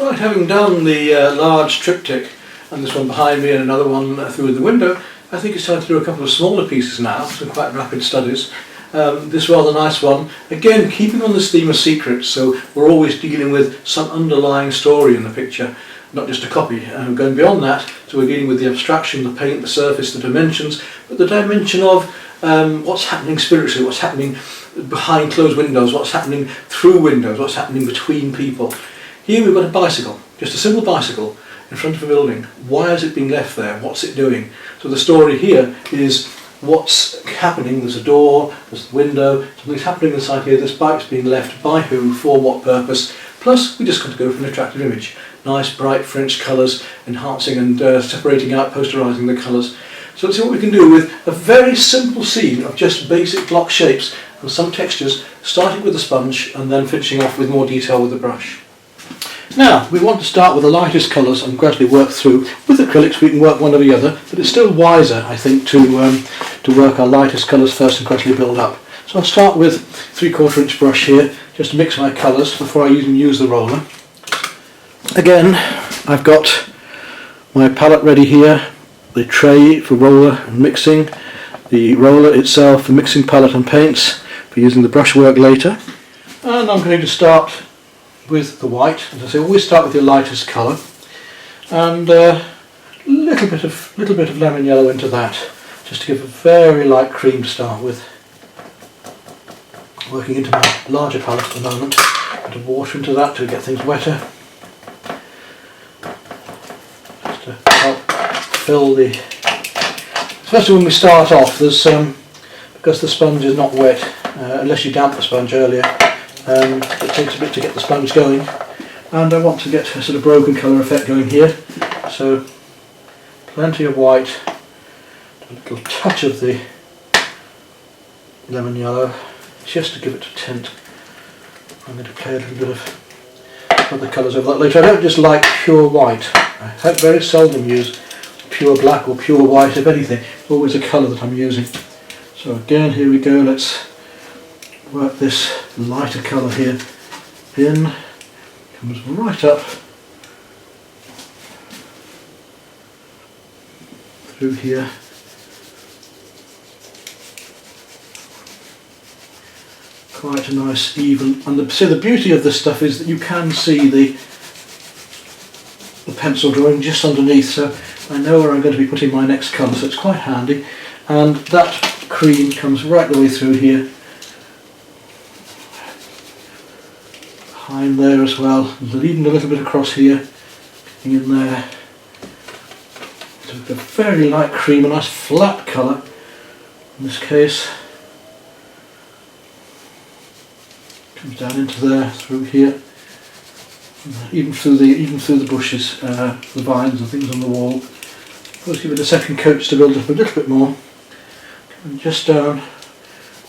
Right, having done the large triptych and this one behind me and another one through the window, I think it's time to do a couple of smaller pieces now, some quite rapid studies. This rather nice one, again keeping on this theme of secrets, so we're always dealing with some underlying story in the picture, not just a copy. Going beyond that, so we're dealing with the abstraction, the paint, the surface, the dimensions, but the dimension of what's happening spiritually, what's happening behind closed windows, what's happening through windows, what's happening between people. Here we've got a bicycle, just a simple bicycle in front of a building. Why is it being left there? What's it doing? So the story here is what's happening. There's a door, there's a window, something's happening inside here. This bike's being left by who, for what purpose? Plus we just got to go for an attractive image. Nice bright French colours, enhancing and separating out, posterising the colours. So let's see what we can do with a very simple scene of just basic block shapes and some textures, starting with the sponge and then finishing off with more detail with the brush. Now, we want to start with the lightest colours and gradually work through. With acrylics we can work one or the other, but it's still wiser, I think, to work our lightest colours first and gradually build up. So I'll start with 3/4 inch brush here, just to mix my colours before I even use the roller. Again, I've got my palette ready here, the tray for roller and mixing, the roller itself for mixing palette and paints, for using the brushwork later. And I'm going to start with the white. As I say, always start with your lightest colour, and a little bit of lemon yellow into that, just to give a very light cream to start with. Working into my larger palette at the moment, a bit of water into that to get things wetter, just to help fill the. Especially when we start off, there's because the sponge is not wet, unless you damp the sponge earlier. It takes a bit to get the sponge going, and I want to get a sort of broken colour effect going here, so plenty of white, a little touch of the lemon yellow, just to give it a tint. I'm going to play a little bit of other colours over that later. I don't just like pure white. I very seldom use pure black or pure white, if anything. It's always a colour that I'm using. So again, here we go, let's work this lighter colour here in, comes right up through here, quite a nice even, and the beauty of this stuff is that you can see the pencil drawing just underneath, so I know where I'm going to be putting my next colour, so it's quite handy. And that cream comes right the way through here, behind there as well, leading a little bit across here, in there. So a very light cream, a nice flat colour in this case. Comes down into there, through here, even through the bushes, the vines and things on the wall. Let's give it a second coat just to build up a little bit more. And just down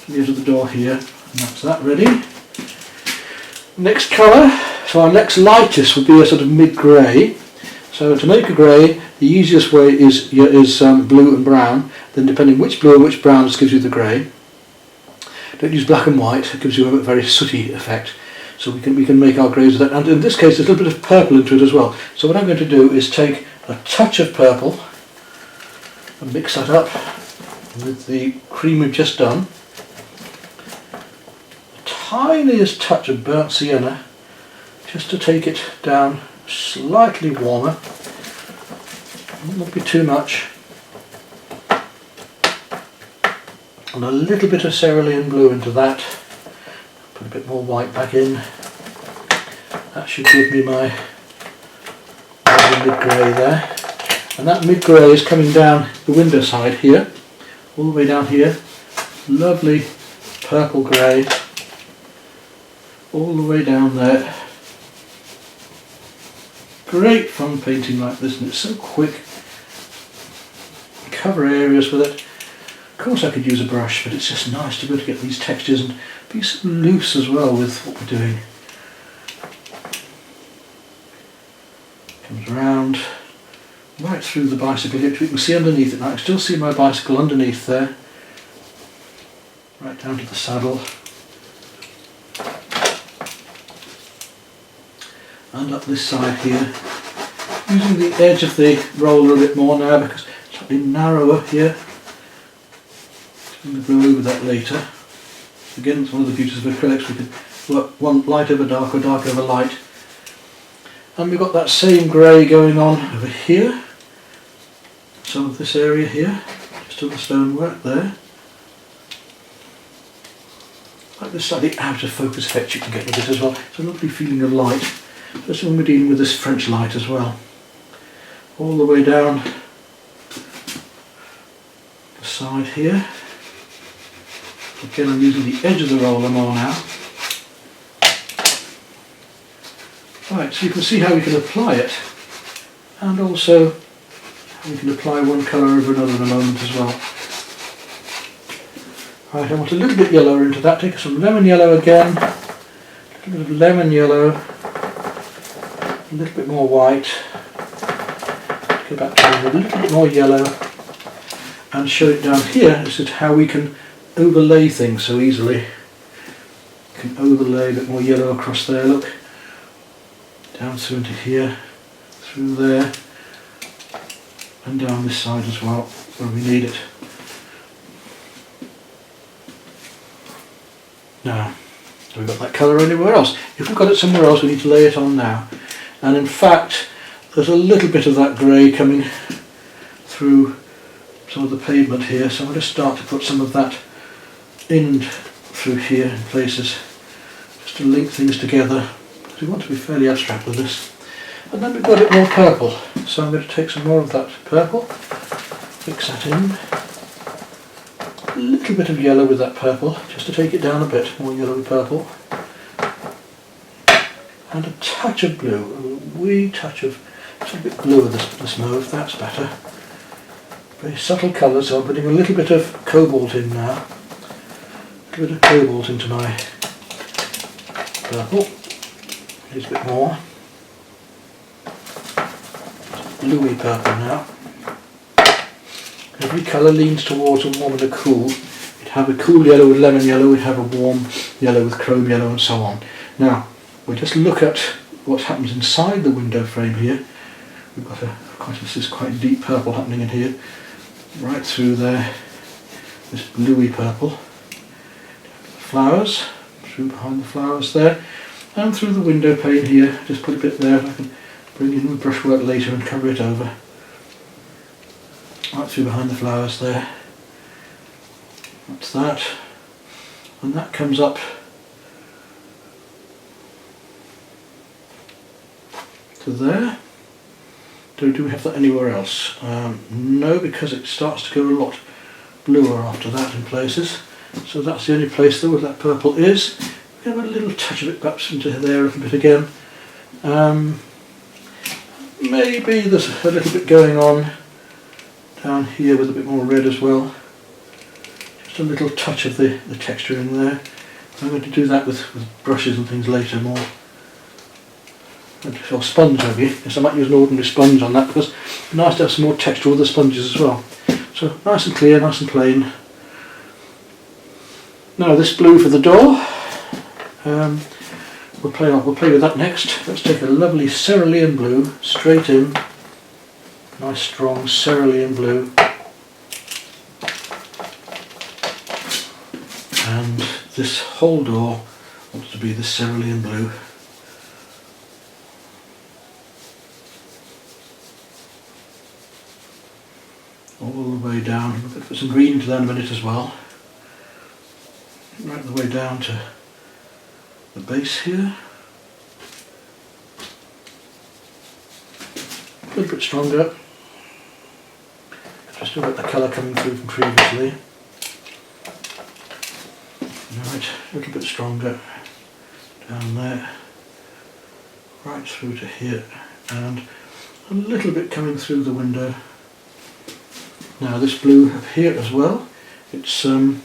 to the edge of the door here, and that's that ready. Next colour, so our next lightest would be a sort of mid-grey. So to make a grey, the easiest way is blue and brown. Then depending which blue and which brown, this gives you the grey. Don't use black and white; it gives you a very sooty effect. So we can make our greys with that. And in this case, there's a little bit of purple into it as well. So what I'm going to do is take a touch of purple and mix that up with the cream we've just done. Tiniest touch of burnt sienna, just to take it down slightly warmer, not be too much, and a little bit of cerulean blue into that. Put a bit more white back in. That should give me my mid-grey there, and that mid-grey is coming down the window side here, all the way down here. Lovely purple grey all the way down there. Great fun painting like this, and it's so quick. Cover areas with it. Of course I could use a brush, but it's just nice to be able to get these textures and be so loose as well with what we're doing. Comes round right through the bicycle here, we can see underneath it. Now I can still see my bicycle underneath there, right down to the saddle. and up this side here, using the edge of the roller a bit more now because it's slightly narrower here. I'm going to go over that later. Again, it's one of the beauties of acrylics, we can work one light over dark or dark over light. And we've got that same grey going on over here, some of this area here, just on the stonework there. Like this slightly out of focus effect you can get with it as well. It's a lovely feeling of light, especially when we're dealing with this French light as well. All the way down the side here. Again, I'm using the edge of the roller more now. Right, so you can see how we can apply it, and also how we can apply one colour over another in a moment as well. Right, I want a little bit yellower into that. Take some lemon yellow again, a little bit of lemon yellow, a little bit more white, go back to a little bit more yellow, and show it down here as to how we can overlay things so easily. You can overlay a bit more yellow across there, look, down through into here, through there, and down this side as well, where we need it. Now, have we got that colour anywhere else? If we've got it somewhere else, we need to lay it on now. And in fact, there's a little bit of that grey coming through some of the pavement here, so I'm going to start to put some of that in through here in places, just to link things together, because we want to be fairly abstract with this. And then we've got a bit more purple, so I'm going to take some more of that purple, mix that in. A little bit of yellow with that purple, just to take it down a bit, more yellowy purple. And a touch of blue, a wee touch of, it's a bit bluer this mauve, that's better. Very subtle colour, so I'm putting a little bit of cobalt in now. A little bit of cobalt into my purple. Here's a bit more. Bluey purple now. Every colour leans towards a warm and a cool. We'd have a cool yellow with lemon yellow, we'd have a warm yellow with chrome yellow, and so on. Now, we'll just look at what happens inside the window frame here. We've got this is quite deep purple happening in here. Right through there, this bluey purple. Flowers, through behind the flowers there, and through the window pane here. Just put a bit there, I can bring in with brushwork later and cover it over. Right through behind the flowers there. That's that. And that comes up to there. Do we have that anywhere else? No, because it starts to go a lot bluer after that in places. So that's the only place though where that purple is. We have a little touch of it perhaps into there a little bit again. Maybe there's a little bit going on down here with a bit more red as well. Just a little touch of the texture in there. I'm going to do that with brushes and things later more. Or sponge maybe. Yes, I might use an ordinary sponge on that because it's nice to have some more texture with the sponges as well. So nice and clear, nice and plain. Now this blue for the door. We'll play with that next. Let's take a lovely cerulean blue straight in. Nice strong cerulean blue. And this whole door wants to be the cerulean blue. All the way down. We're going to put some green into that in a minute as well. Right the way down to the base here. A little bit stronger. I've still got the colour coming through from previously. Right, a little bit stronger down there. Right through to here. And a little bit coming through the window. Now this blue up here as well. It's a little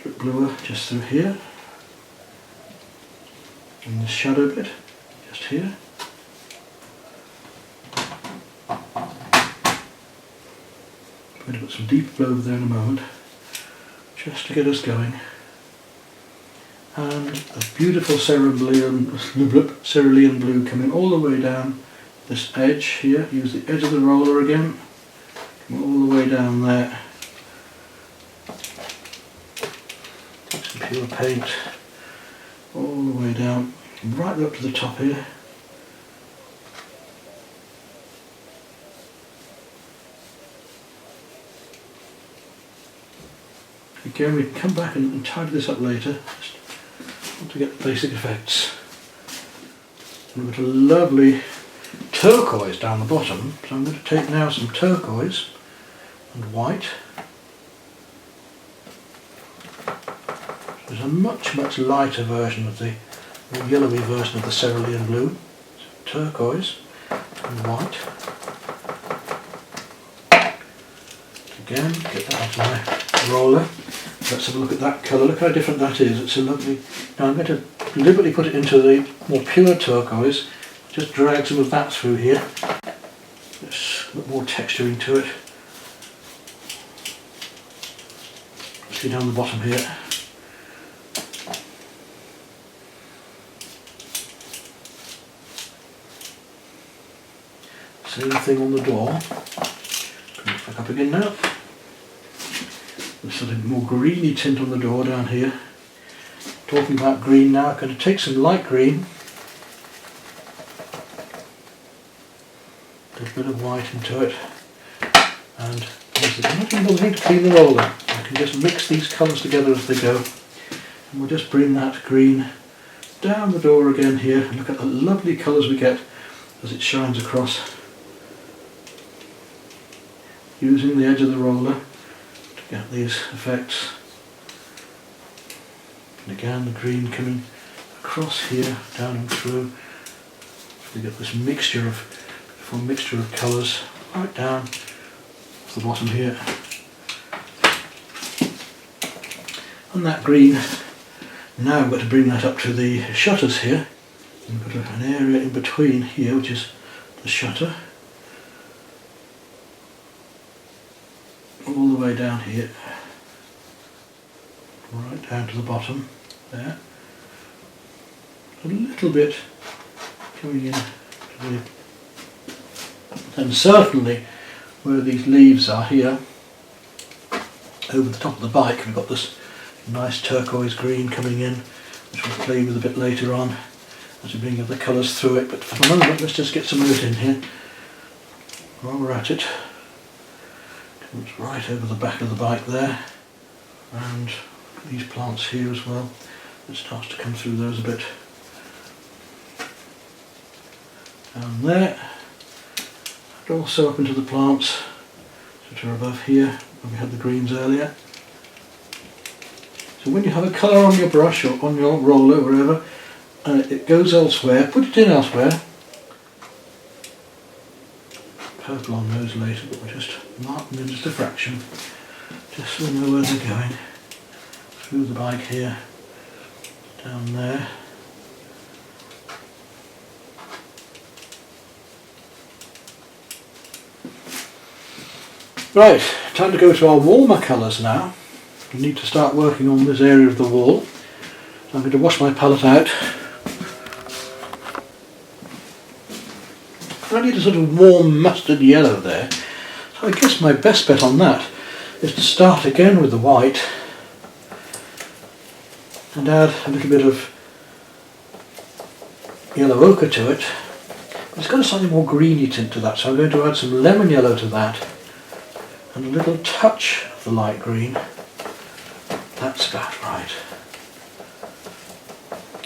bit bluer just through here. And the shadow bit, just here. I'm going to put some deep blue over there in a moment, just to get us going. and a beautiful cerulean blue coming all the way down this edge here. Use the edge of the roller again, come all the way down there. Take some pure paint all the way down, right up to the top here. Again, we can come back and tidy this up later, just want to get the basic effects. And we've got a lovely turquoise down the bottom, so I'm going to take now some turquoise and white. There's a much lighter version of the more yellowy version of the cerulean blue. So turquoise and white. Again, get that out of my roller. Let's have a look at that colour. Look how different that is. It's a lovely. Now I'm going to deliberately put it into the more pure turquoise. Just drag some of that through here. Just a bit more texturing to it. See down the bottom here. Same thing on the door. Bring it back up again now. There's sort of more greeny tint on the door down here. Talking about green now, I'm going to take some light green, put a bit of white into it, and I'm not even bothering to clean the roller. I can just mix these colours together as they go, and we'll just bring that green down the door again here, and look at the lovely colours we get as it shines across, using the edge of the roller to get these effects. And again, the green coming across here, down and through. So we get this mixture of colours right down to the bottom here. And that green, now I've got to bring that up to the shutters here. And put an area in between here, which is the shutter. All the way down here. Right down to the bottom there. A little bit coming in to the, and certainly where these leaves are here, over the top of the bike, we've got this nice turquoise green coming in, which we'll play with a bit later on as we bring other colours through it. But for the moment, let's just get some of it in here while we're at it. Comes right over the back of the bike there, and these plants here as well. It starts to come through those a bit. Down there, and also up into the plants that are above here, where we had the greens earlier. So when you have a colour on your brush or on your roller, wherever, and it goes elsewhere, put it in elsewhere. Purple on those later, but we'll just mark them in just a fraction, just so we know where they're going. Through the bike here, down there. Right, time to go to our warmer colours now. We need to start working on this area of the wall. So I'm going to wash my palette out. I need a sort of warm mustard yellow there. So I guess my best bet on that is to start again with the white and add a little bit of yellow ochre to it. It's got a slightly more greeny tint to that, so I'm going to add some lemon yellow to that and a little touch of the light green. That's about right.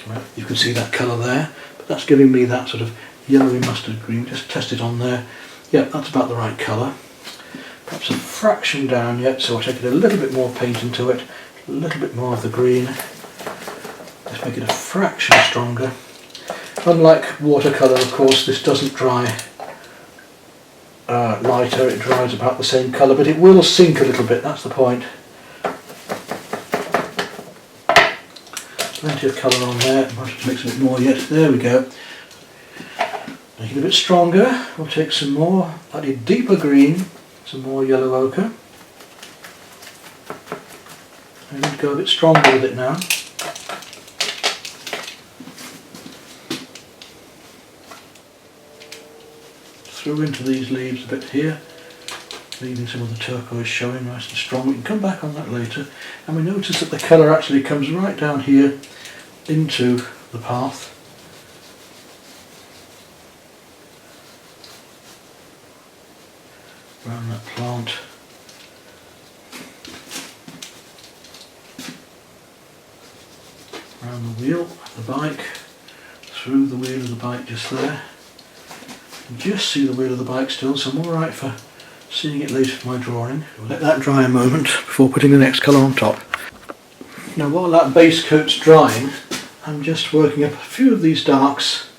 Well, you can see that colour there, but that's giving me that sort of yellowy mustard green. Just test it on there. Yeah, that's about the right colour. Perhaps a fraction down yet, so I'll take it a little bit more paint into it, a little bit more of the green. Just make it a fraction stronger. Unlike watercolour, of course, this doesn't dry lighter, it dries about the same colour, but it will sink a little bit, that's the point. Plenty of colour on there, might have to mix a bit more yet. There we go. Make it a bit stronger, we'll take some more, slightly deeper green, some more yellow ochre. I need to go a bit stronger with it now. through into these leaves a bit here, leaving some of the turquoise showing nice and strong. We can come back on that later, and we notice that the colour actually comes right down here into the path. Around that plant. Around the wheel of the bike, through the wheel of the bike just there. You can just see the wheel of the bike still, so I'm alright for seeing it later for my drawing. We'll let that dry a moment before putting the next colour on top. Now while that base coat's drying, I'm just working up a few of these darks,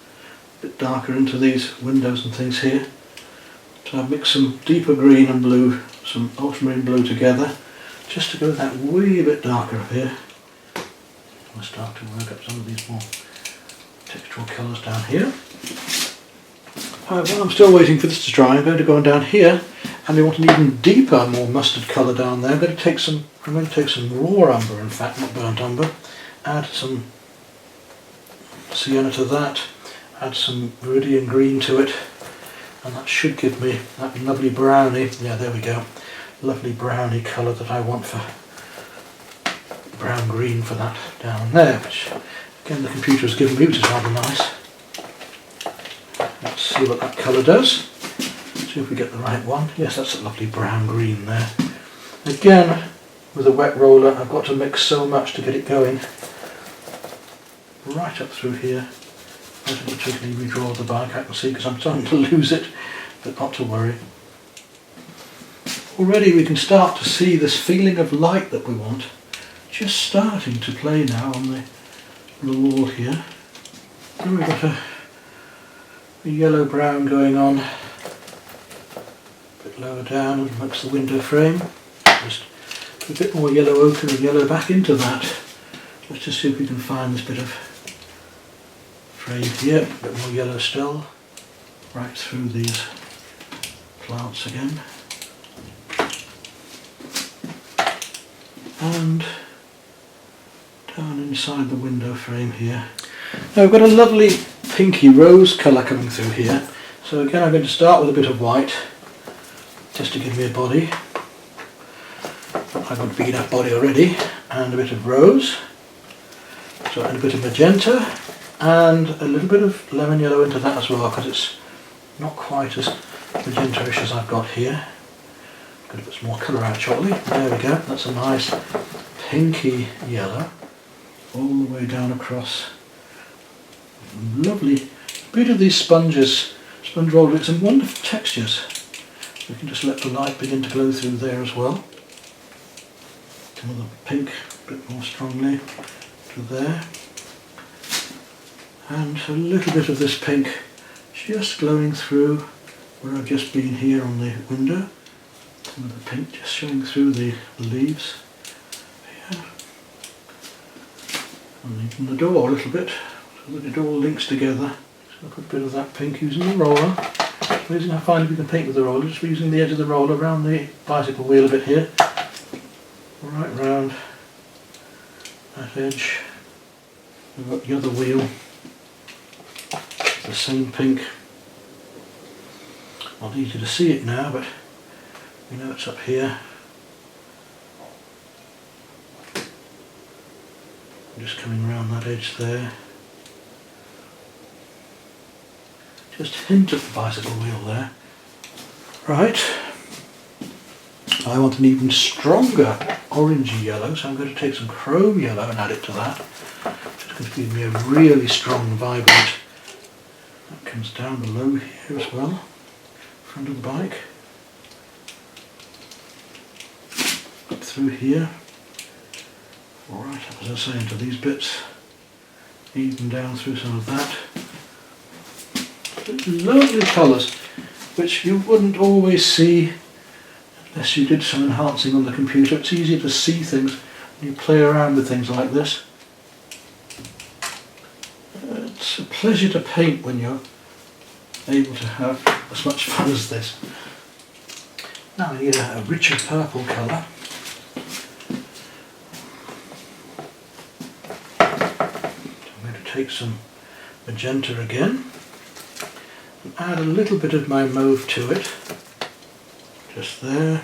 a bit darker into these windows and things here. So I've mixed some deeper green and blue, some ultramarine blue together, just to go that wee bit darker up here. I'll start to work up some of these more textural colours down here. Alright, while I'm still waiting for this to dry, I'm going to go on down here, and we want an even deeper, more mustard colour down there. I'm going to take some raw umber, in fact, not burnt umber, add some sienna to that, add some viridian green to it, and that should give me that lovely browny, yeah there we go, lovely browny colour that I want for brown green for that down there, which again the computer has given me, which is rather nice. Let's see what that colour does, see if we get the right one. Yes, that's a lovely brown green there. Again, with a wet roller I've got to mix so much to get it going. Right up through here. I don't particularly redraw the bike, I can see, because I'm starting to lose it, but not to worry. Already we can start to see this feeling of light that we want just starting to play now on the wall here. And we've got a yellow-brown going on a bit lower down amongst the window frame. Just put a bit more yellow ochre and yellow back into that. Let's just see if we can find this bit of frame here, a bit more yellow still, right through these plants again. And down inside the window frame here. Now we've got a lovely pinky rose colour coming through here. So again I'm going to start with a bit of white, just to give me a body. I've got a big enough body already, and a bit of rose, so and a bit of magenta, and a little bit of lemon yellow into that as well, because it's not quite as magenta-ish as I've got here. I'm going to put some more colour out shortly. There we go, that's a nice pinky yellow, all the way down across. Lovely bit of these sponges, sponge rolled with some wonderful textures. We can just let the light begin to glow through there as well. Some of the pink a bit more strongly to there. And a little bit of this pink just glowing through where I've just been here on the window. Some of the pink just showing through the leaves here. And even the door a little bit, so that it all links together. So I put a bit of that pink using the roller. Amazing how finely we can paint with the roller, just using the edge of the roller around the bicycle wheel a bit here. Right round that edge. We've got the other wheel, the same pink. Not easy to see it now, but we know it's up here. Just coming around that edge there. Just hint at the bicycle wheel there. Right. I want an even stronger orangey yellow, so I'm going to take some chrome yellow and add it to that. It's going to give me a really strong, vibrant. That comes down below here as well, front of the bike. Up through here. Right up, as I say, into these bits. Even down through some of that. Lovely colours, which you wouldn't always see unless you did some enhancing on the computer. It's easy to see things when you play around with things like this. It's a pleasure to paint when you're able to have as much fun as this. Now I need a richer purple colour. I'm going to take some magenta again and add a little bit of my mauve to it, just there,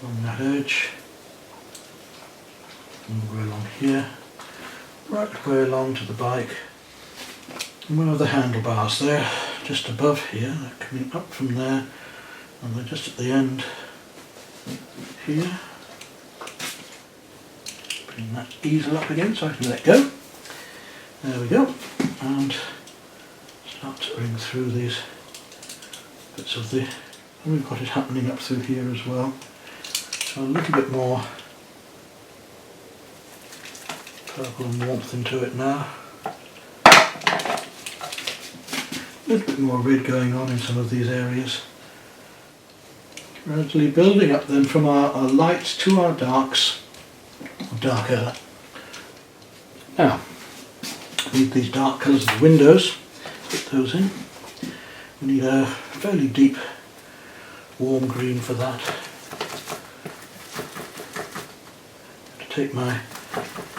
along that edge, all the way along here, right the way along to the bike, and one of the handlebars there, just above here, they're coming up from there, and they're just at the end here. Bring that easel up again so I can let it go. There we go, and start to bring through these bits of the, and we've got it happening up through here as well. So a little bit more purple and warmth into it now. A little bit more red going on in some of these areas. Gradually building up then from our lights to our darks, darker. Now, we need these dark colours of the windows, put those in. We need a fairly deep warm green for that. To take my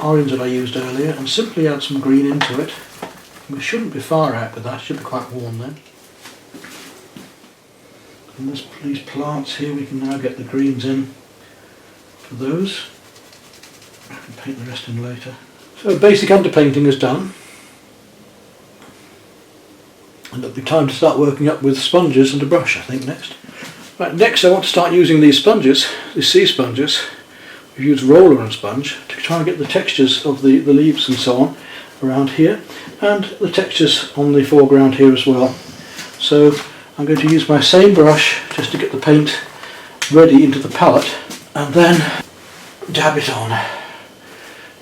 orange that I used earlier and simply add some green into it. We shouldn't be far out with that, it should be quite warm then. And these plants here, we can now get the greens in for those. I can paint the rest in later. So basic underpainting is done. And it'll be time to start working up with sponges and a brush, I think, next. Right, next I want to start using these sponges, these sea sponges. We've used roller and sponge to try and get the textures of the leaves and so on around here, and the textures on the foreground here as well. So I'm going to use my same brush just to get the paint ready into the palette, and then dab it on.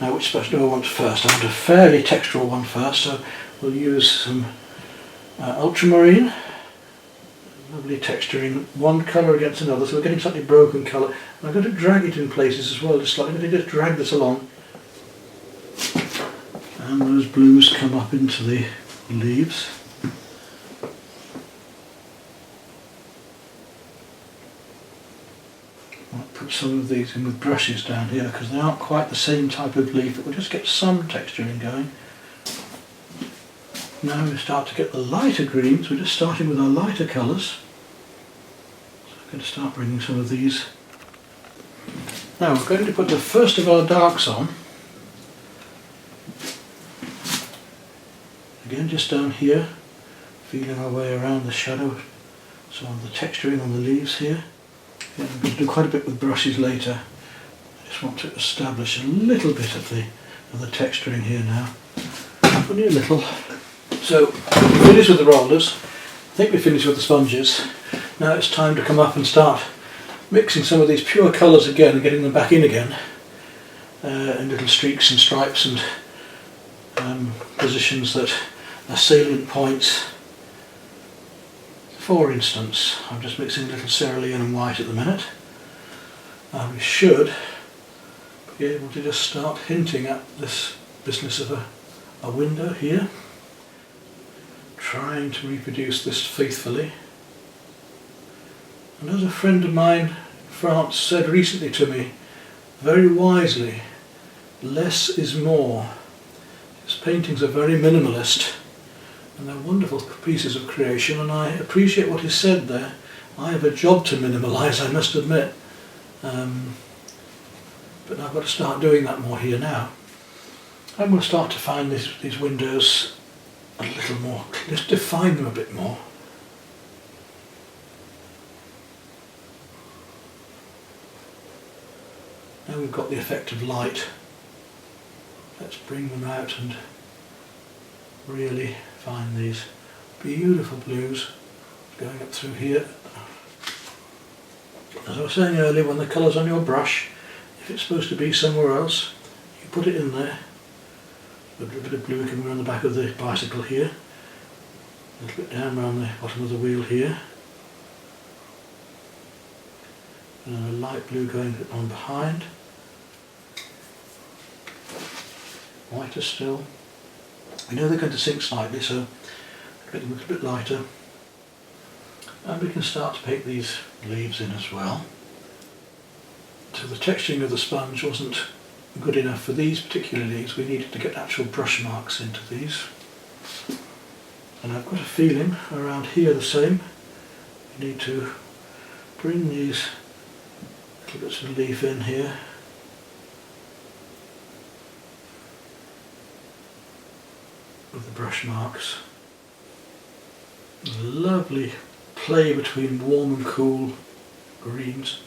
Now, which sponge do I want first? I want a fairly textural one first, so we'll use some ultramarine. Lovely texturing, one colour against another, so we're getting slightly broken colour. And I'm going to drag it in places as well, just slightly. I'm going to just drag this along. And those blues come up into the leaves. Might put some of these in with brushes down here because they aren't quite the same type of leaf, but we'll just get some texturing going. Now we start to get the lighter greens. We're just starting with our lighter colours. So I'm going to start bringing some of these. Now we're going to put the first of our darks on. Again, just down here, feeling our way around the shadow, some of the texturing on the leaves here. Yeah, I'm going to do quite a bit with brushes later. I just want to establish a little bit of the texturing here now. Only a little. So, we're finished with the rollers. I think we're finished with the sponges. Now it's time to come up and start mixing some of these pure colours again and getting them back in again in little streaks and stripes and positions that are salient points. For instance, I'm just mixing a little cerulean and white at the minute. We should be able to just start hinting at this business of a window here. Trying to reproduce this faithfully. And as a friend of mine in France said recently to me, very wisely, less is more. His paintings are very minimalist and they're wonderful pieces of creation, and I appreciate what he said there. I have a job to minimalise, I must admit, but I've got to start doing that more here now. I'm going to start to find these windows a little more, let's define them a bit more. Now we've got the effect of light. Let's bring them out and really find these beautiful blues going up through here. As I was saying earlier, when the colour's on your brush, if it's supposed to be somewhere else, you put it in there. A bit of blue coming around the back of the bicycle here, a little bit down around the bottom of the wheel here, and a light blue going on behind, whiter still. We know they're going to sink slightly, so get them a little bit lighter, and we can start to paint these leaves in as well. So the texturing of the sponge wasn't good enough for these particular leaves. We needed to get actual brush marks into these. And I've got a feeling around here the same. You need to bring these little bits of leaf in here. With the brush marks. Lovely play between warm and cool greens.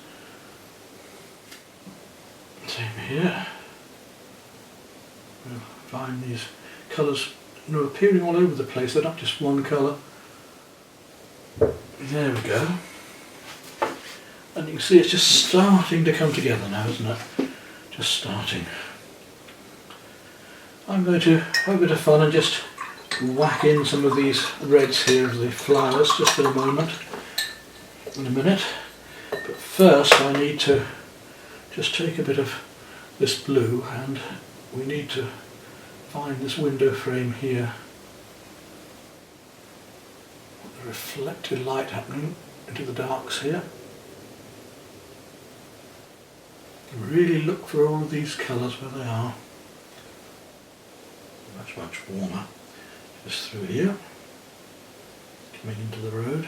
Same here. We'll find these colours, appearing all over the place. They're not just one colour. There we go. And you can see it's just starting to come together now, isn't it? Just starting. I'm going to have a bit of fun and just whack in some of these reds here of the flowers just for a moment, in a minute. But first I need to just take a bit of this blue, and we need to find this window frame here. The reflected light happening into the darks here. Really look for all of these colours where they are. Much warmer. Just through here, coming into the road.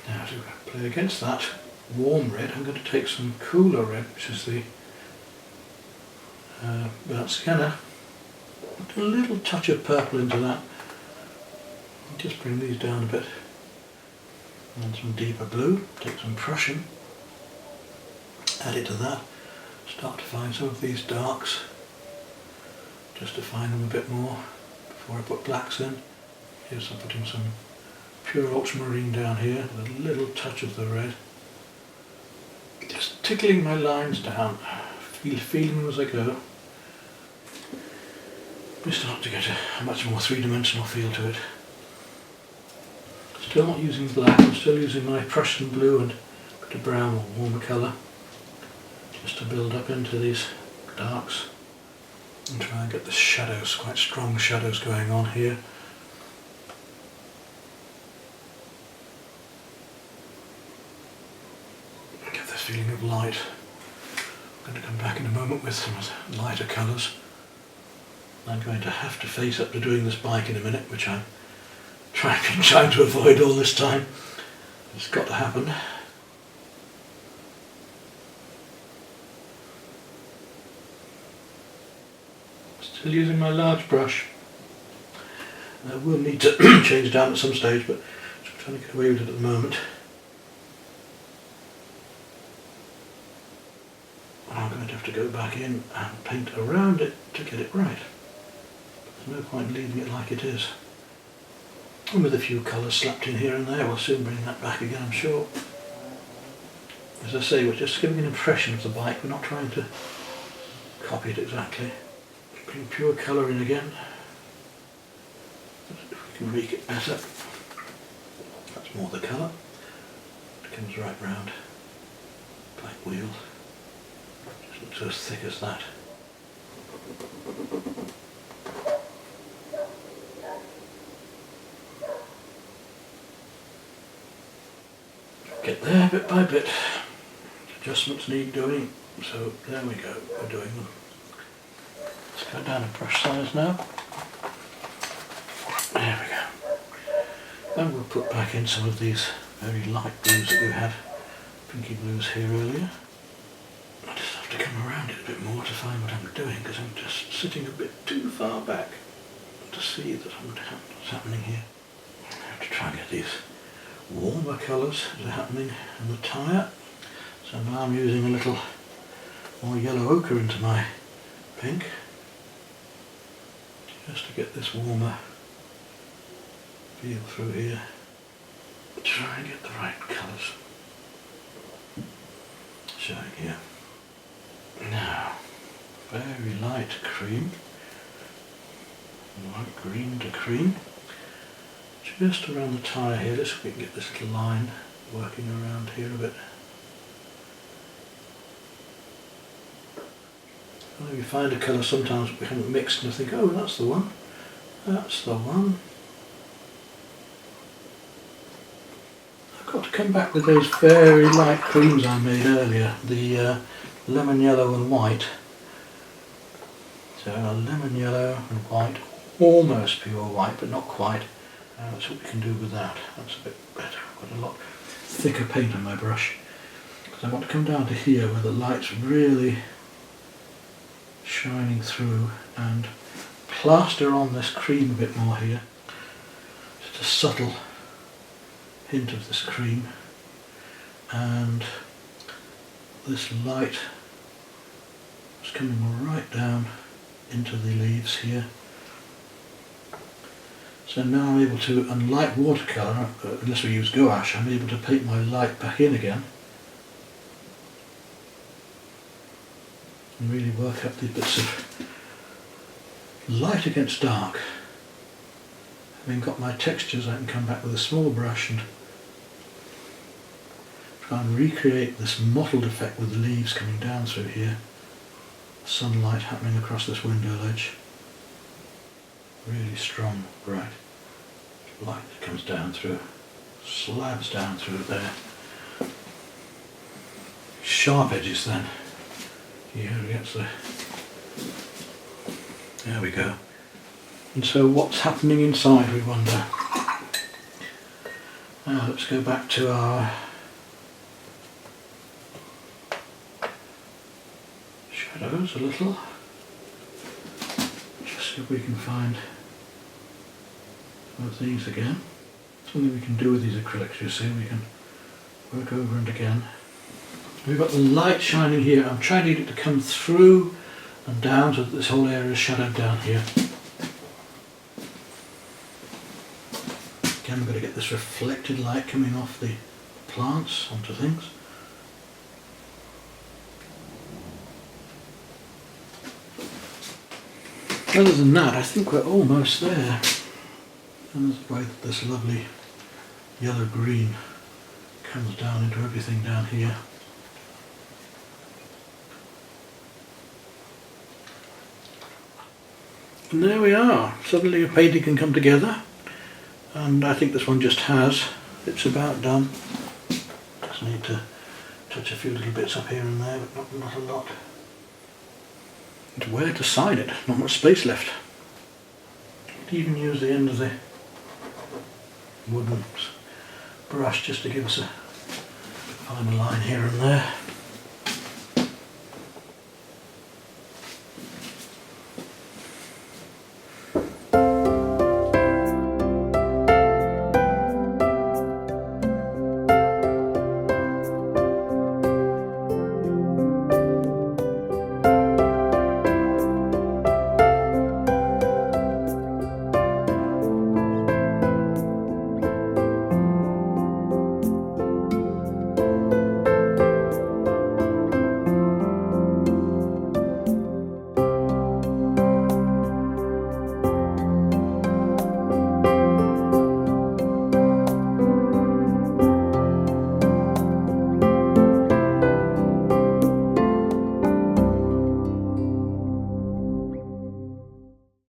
Now to play against that warm red, I'm going to take some cooler red, which is the burnt sienna. Put a little touch of purple into that. And just bring these down a bit. And some deeper blue. Take some Prussian. Add it to that. Start to find some of these darks. Just to find them a bit more before I put blacks in. Here's I'm putting some pure ultramarine down here with a little touch of the red. Just tickling my lines down, feeling them as I go. We start to get a much more three-dimensional feel to it. Still not using black, I'm still using my Prussian blue and a bit of brown or warmer colour, just to build up into these darks and try and get the shadows, quite strong shadows going on here. Feeling of light. I'm going to come back in a moment with some lighter colours. I'm going to have to face up to doing this bike in a minute, which I'm trying to avoid all this time. It's got to happen. Still using my large brush. I will need to change down at some stage, but I'm trying to get away with it at the moment. I'm going to have to go back in and paint around it to get it right. There's no point leaving it like it is. And with a few colours slapped in here and there, we'll soon bring that back again, I'm sure. As I say, we're just giving an impression of the bike, we're not trying to copy it exactly. Bring pure colour in again. If we can make it better. That's more the colour. It comes right round. Black wheel. Looks as thick as that. Get there bit by bit. Adjustments need doing, so there we go, we're doing them. Let's go down a brush size now. There we go. And we'll put back in some of these very light blues that we had, pinky blues here earlier. I just have to come around it a bit more to find what I'm doing, because I'm just sitting a bit too far back to see that what's happening here. I have to try and get these warmer colours that are happening in the tyre. So now I'm using a little more yellow ochre into my pink, just to get this warmer feel through here. Try and get the right colours. showing here. Now, very light cream, light green to cream, just around the tyre here. Let's see if we can get this little line working around here a bit. When you find a colour sometimes we haven't mixed and I think, oh, that's the one, that's the one. I've got to come back with those very light creams I made earlier, the lemon yellow and white. So a lemon yellow and white, almost pure white but not quite. That's what we can do with that. That's a bit better. I've got a lot thicker paint on my brush because I want to come down to here where the light's really shining through and plaster on this cream a bit more here. Just a subtle hint of this cream, and this light is coming right down into the leaves here. So now I'm able to, unlike watercolour, unless we use gouache, I'm able to paint my light back in again and really work up these bits of light against dark. Having got my textures, I can come back with a small brush and try and recreate this mottled effect with the leaves coming down through here, sunlight happening across this window ledge. Really strong, bright light that comes down through, slabs down through there. Sharp edges then. Here against the. There we go. And so what's happening inside, we wonder. Now let's go back to our shadows a little. Just see if we can find some of these again. Something we can do with these acrylics, you see, we can work over and again. We've got the light shining here. I'm trying to get it to come through and down so that this whole area is shadowed down here. Again, we've got to get this reflected light coming off the plants onto things. Other than that, I think we're almost there. And there's the way that this lovely yellow-green comes down into everything down here. And there we are. Suddenly a painting can come together. And I think this one just has. It's about done. Just need to touch a few little bits up here and there, but not a lot. It's where to sign it, not much space left. Could even use the end of the wooden brush just to give us a final line here and there.